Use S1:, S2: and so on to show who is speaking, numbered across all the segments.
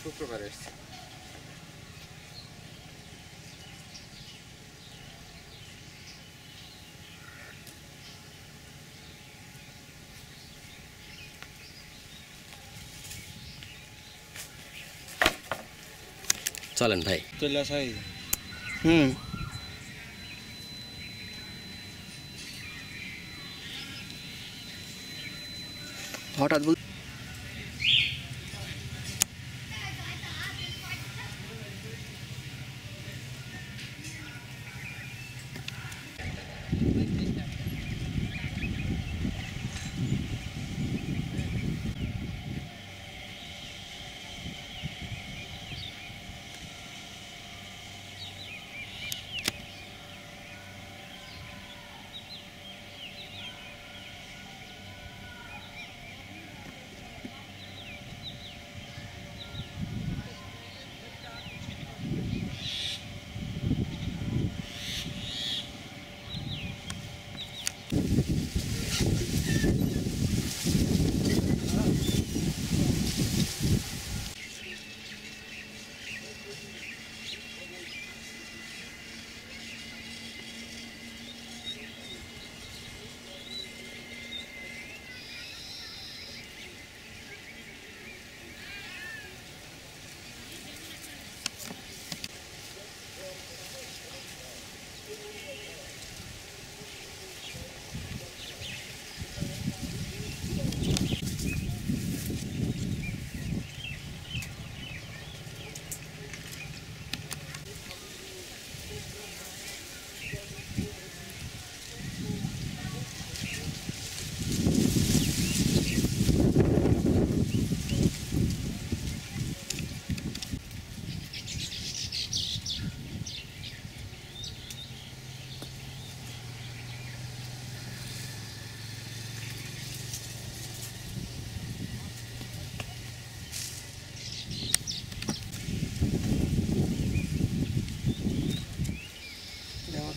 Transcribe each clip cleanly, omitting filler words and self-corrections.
S1: শুক্রবার এসেছি।
S2: চলেন ভাই
S1: চলে আসাই।
S2: হঠাৎ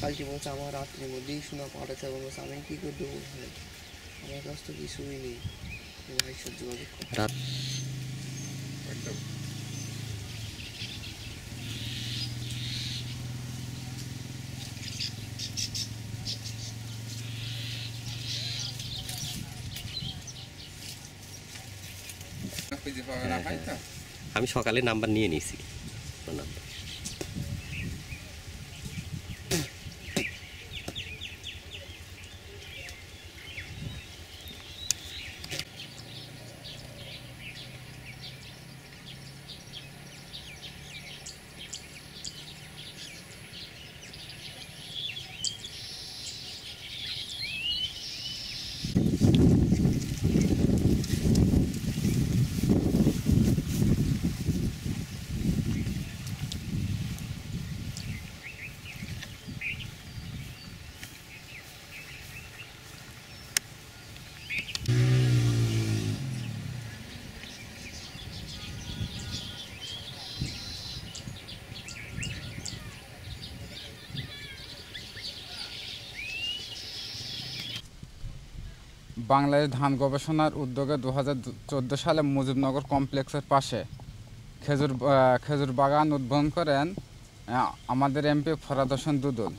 S2: কালকে বলছে আমার রাত্রির মধ্যেই শোনা পাঠাচ্ছে এবং বলছে আমি কী করে দেবো ভাই, আমার কাছ তো কিছুই নেই ভাই, সাথে যোগাযোগ রাত আমি সকালে নাম্বার নিয়ে নিয়েছি নাম্বার।
S3: বাংলাদেশ ধান গবেষণার উদ্যোগে 2014 সালে মুজিবনগর কমপ্লেক্সের পাশে খেজুর বাগান উদ্বোধন করেন আমাদের এমপি ফরহাদ হোসেন দুদুল।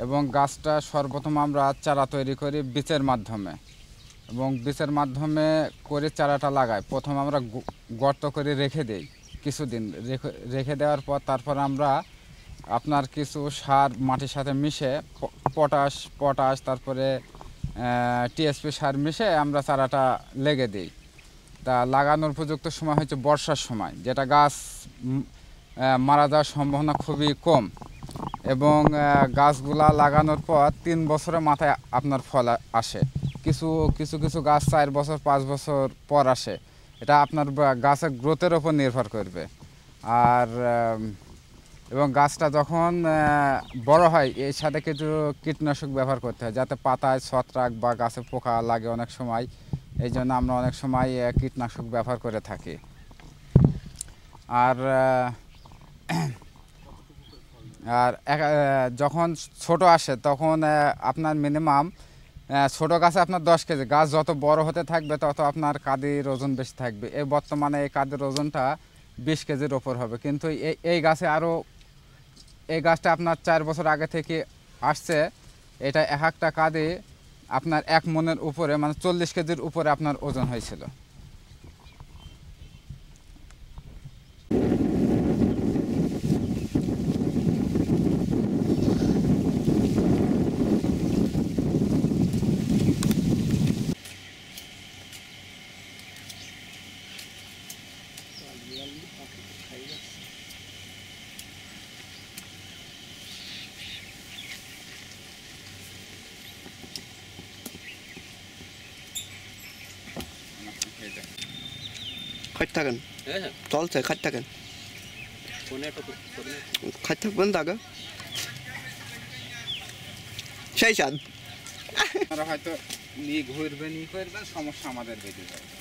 S3: এবং গাছটা সর্বপ্রথম আমরা চারা তৈরি করি বীজের মাধ্যমে, এবং বীজের মাধ্যমে করে চারাটা লাগাই। প্রথম আমরা গর্ত করে রেখে দিই, কিছুদিন রেখে দেওয়ার পর তারপর আমরা আপনার কিছু সার মাটির সাথে মিশে পটাশ তারপরে টিএসপি সার মিশে আমরা চারাটা লেগে দিই। তা লাগানোর উপযুক্ত সময় হচ্ছে বর্ষার সময়, যেটা গাছ মারা যাওয়ার সম্ভাবনা খুবই কম। এবং গাছগুলা লাগানোর পর 3 বছরের মাথায় আপনার ফল আসে। কিছু কিছু কিছু গাছ 4 বছর 5 বছর পর আসে। এটা আপনার গাছের গ্রোথের ওপর নির্ভর করবে। আর এবং গাছটা যখন বড় হয় এর সাথে কিছু কীটনাশক ব্যবহার করতে হয়, যাতে পাতায় ছত্রাক বা গাছে পোকা লাগে অনেক সময়। এই জন্য আমরা অনেক সময় কীটনাশক ব্যবহার করে থাকি। আর যখন ছোট আসে তখন আপনার মিনিমাম ছোটো গাছে আপনার 10 কেজি, গাছ যত বড় হতে থাকবে তত আপনার কাঁদির ওজন বেশি থাকবে। এই বর্তমানে এই কাঁদির ওজনটা 20 কেজির ওপর হবে, কিন্তু এই গাছে আরও, এই গাছটা আপনার 4 বছর আগে থেকে আসছে। এটা এক একটা কাঁধে আপনার 1 মনের উপরে, মানে 40 কেজির উপরে আপনার ওজন হয়েছিল।
S2: খাইতে থাকেন, চলছে, খাইতে থাকেন, খাইতে থাকবেন তাকে সেই স্বাদ।
S3: আপনারা হয়তো নিয়ে ঘুরবেন, সমস্যা আমাদের বেঁধে যাবে।